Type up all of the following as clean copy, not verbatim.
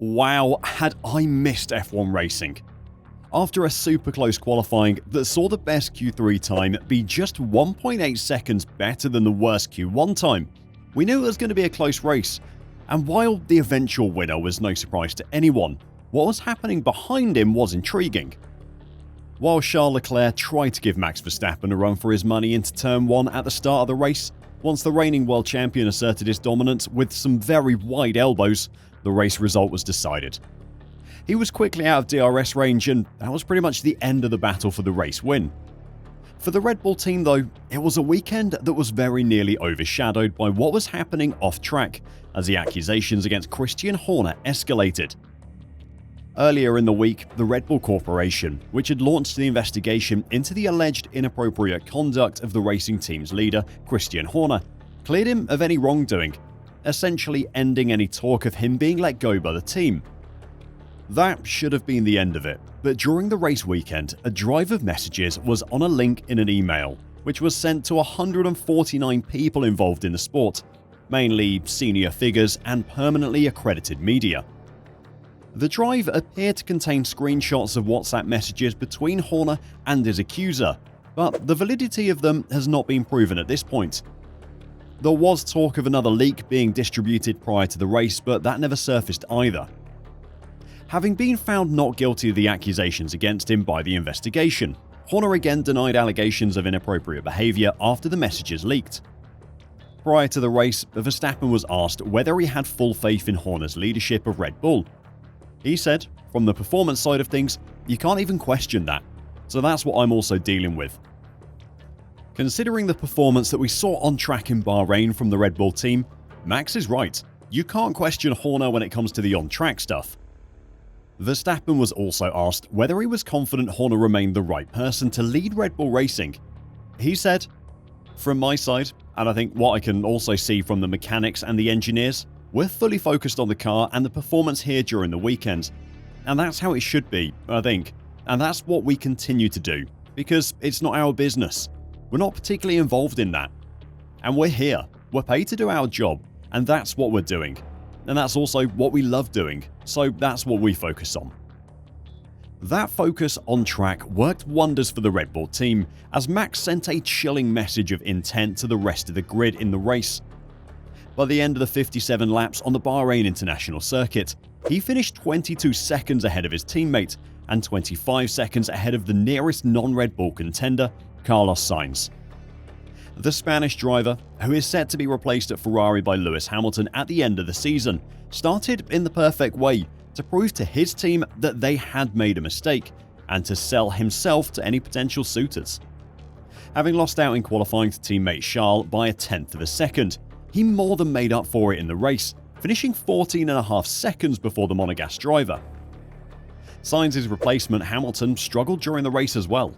Wow, had I missed F1 racing. After a super close qualifying that saw the best Q3 time be just 1.8 seconds better than the worst Q1 time, we knew it was going to be a close race. And while the eventual winner was no surprise to anyone, what was happening behind him was intriguing. While Charles Leclerc tried to give Max Verstappen a run for his money into turn 1 at the start of the race, once the reigning world champion asserted his dominance with some very wide elbows, the race result was decided. He was quickly out of DRS range, and that was pretty much the end of the battle for the race win. For the Red Bull team though, it was a weekend that was very nearly overshadowed by what was happening off track as the accusations against Christian Horner escalated. Earlier in the week, the Red Bull Corporation, which had launched the investigation into the alleged inappropriate conduct of the racing team's leader, Christian Horner, cleared him of any wrongdoing, essentially ending any talk of him being let go by the team. That should have been the end of it, but during the race weekend, a drive of messages was on a link in an email, which was sent to 149 people involved in the sport, mainly senior figures and permanently accredited media. The drive appeared to contain screenshots of WhatsApp messages between Horner and his accuser, but the validity of them has not been proven at this point. There was talk of another leak being distributed prior to the race, but that never surfaced either. Having been found not guilty of the accusations against him by the investigation, Horner again denied allegations of inappropriate behaviour after the messages leaked. Prior to the race, Verstappen was asked whether he had full faith in Horner's leadership of Red Bull. He said, "From the performance side of things, you can't even question that, so that's what I'm also dealing with." Considering the performance that we saw on track in Bahrain from the Red Bull team, Max is right. You can't question Horner when it comes to the on-track stuff. Verstappen was also asked whether he was confident Horner remained the right person to lead Red Bull Racing. He said, "From my side, and I think what I can also see from the mechanics and the engineers, we're fully focused on the car and the performance here during the weekend. And that's how it should be, I think. And that's what we continue to do, because it's not our business. We're not particularly involved in that. And we're here. We're paid to do our job, and that's what we're doing. And that's also what we love doing, so that's what we focus on." That focus on track worked wonders for the Red Bull team, as Max sent a chilling message of intent to the rest of the grid in the race. By the end of the 57 laps on the Bahrain International Circuit, he finished 22 seconds ahead of his teammate and 25 seconds ahead of the nearest non-Red Bull contender, Carlos Sainz. The Spanish driver, who is set to be replaced at Ferrari by Lewis Hamilton at the end of the season, started in the perfect way to prove to his team that they had made a mistake and to sell himself to any potential suitors. Having lost out in qualifying to teammate Charles by a tenth of a second, he more than made up for it in the race, finishing 14.5 seconds before the Monegasque driver. Sainz's replacement Hamilton struggled during the race as well.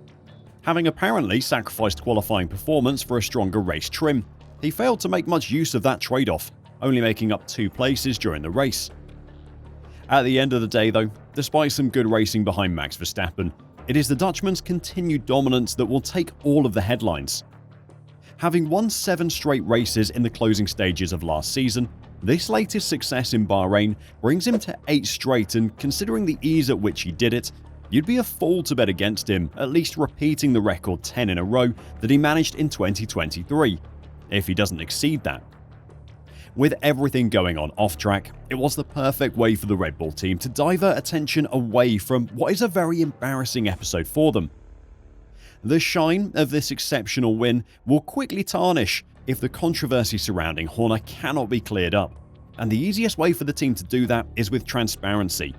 Having apparently sacrificed qualifying performance for a stronger race trim, he failed to make much use of that trade-off, only making up 2 places during the race. At the end of the day though, despite some good racing behind Max Verstappen, it is the Dutchman's continued dominance that will take all of the headlines. Having won 7 straight races in the closing stages of last season, this latest success in Bahrain brings him to 8 straight, and considering the ease at which he did it, you'd be a fool to bet against him at least repeating the record 10 in a row that he managed in 2023, if he doesn't exceed that. With everything going on off-track, it was the perfect way for the Red Bull team to divert attention away from what is a very embarrassing episode for them. The shine of this exceptional win will quickly tarnish if the controversy surrounding Horner cannot be cleared up, and the easiest way for the team to do that is with transparency.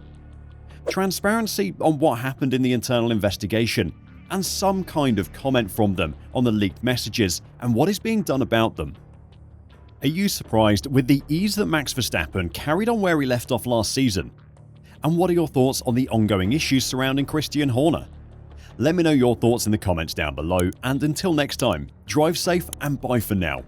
Transparency on what happened in the internal investigation, and some kind of comment from them on the leaked messages and what is being done about them. Are you surprised with the ease that Max Verstappen carried on where he left off last season? And what are your thoughts on the ongoing issues surrounding Christian Horner? Let me know your thoughts in the comments down below, and until next time, drive safe and bye for now.